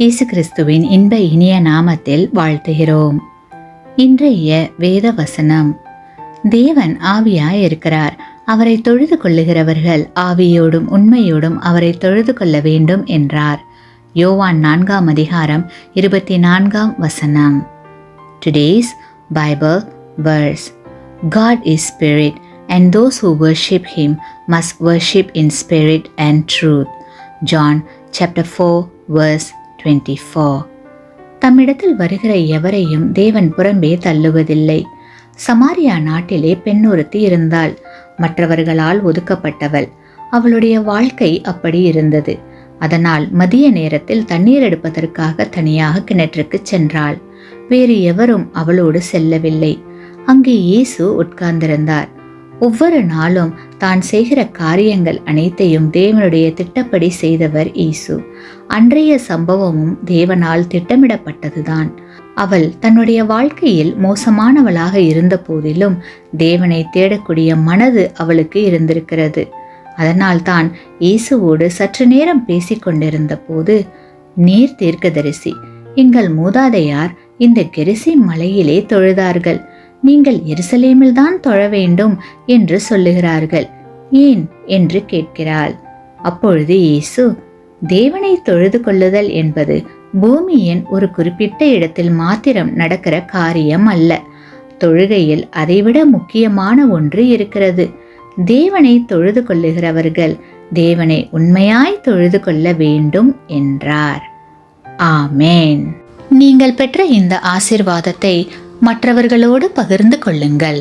இயேசு கிறிஸ்துவின் இன்ப இனிய நாமத்தில் வாழ்த்துகிறோம். இன்றைய வேத வசனம், தேவன் ஆவியாய் இருக்கிறார், அவரை தொழுது கொள்ளுகிறவர்கள் ஆவியோடும் உண்மையோடும் அவரை தொழுது கொள்ள வேண்டும் என்றார். யோவான் 4ஆம் அதிகாரம் 24ஆம் வசனம். Today's Bible verse: God is spirit, and those who worship him must worship in spirit and truth. John chapter 4 verse 24. தம்மிடத்தில் வருகிற எவரையும் தேவன் புறம்பே தள்ளுவதில்லை. சமாரியா நாட்டிலே பெண் ஒருத்தி இருந்தாள். மற்றவர்களால் ஒதுக்கப்பட்டவள். அவளுடைய வாழ்க்கை அப்படி இருந்தது. அதனால் மதிய நேரத்தில் தண்ணீர் எடுப்பதற்காக தனியாக கிணற்றுக்கு சென்றாள். வேறு எவரும் அவளோடு செல்லவில்லை. அங்கே இயேசு உட்கார்ந்திருந்தார். ஒவ்வொரு நாளும் தான் செய்கிற காரியங்கள் அனைத்தையும் தேவனுடைய திட்டப்படி செய்தவர் இயேசு. அன்றைய சம்பவமும் தேவனால் திட்டமிடப்பட்டதுதான். அவள் தன்னுடைய வாழ்க்கையில் மோசமானவளாக இருந்த போதிலும் தேவனை தேடக்கூடிய மனது அவளுக்கு இருந்திருக்கிறது. அதனால் தான் இயேசுவோடு சற்று நேரம் பேசிக்கொண்டிருந்த போது, நீர் தீர்க்கதரிசி, எங்கள் மூதாதையார் இந்த கெரிசிம் மலையிலே தொழுதார்கள், நீங்கள் எருசலேமில் தான் தொழ வேண்டும் என்று சொல்லுகிறார்கள், ஏன் என்று கேட்கிறாள். அப்பொழுது இயேசு, தேவனை தொழுது கொள்ளுதல் என்பது பூமியின் ஒரு குறிப்பிட்ட இடத்தில் மாத்திரம் நடக்கிற காரியம் அல்ல. தொழுகையில் அதைவிட முக்கியமான ஒன்று இருக்கிறது. தேவனை தொழுது கொள்ளுகிறவர்கள் தேவனை உண்மையாய் தொழுது கொள்ள வேண்டும் என்றார். ஆமேன். நீங்கள் பெற்ற இந்த ஆசீர்வாதத்தை மற்றவர்களோடு பகிர்ந்து கொள்ளுங்கள்.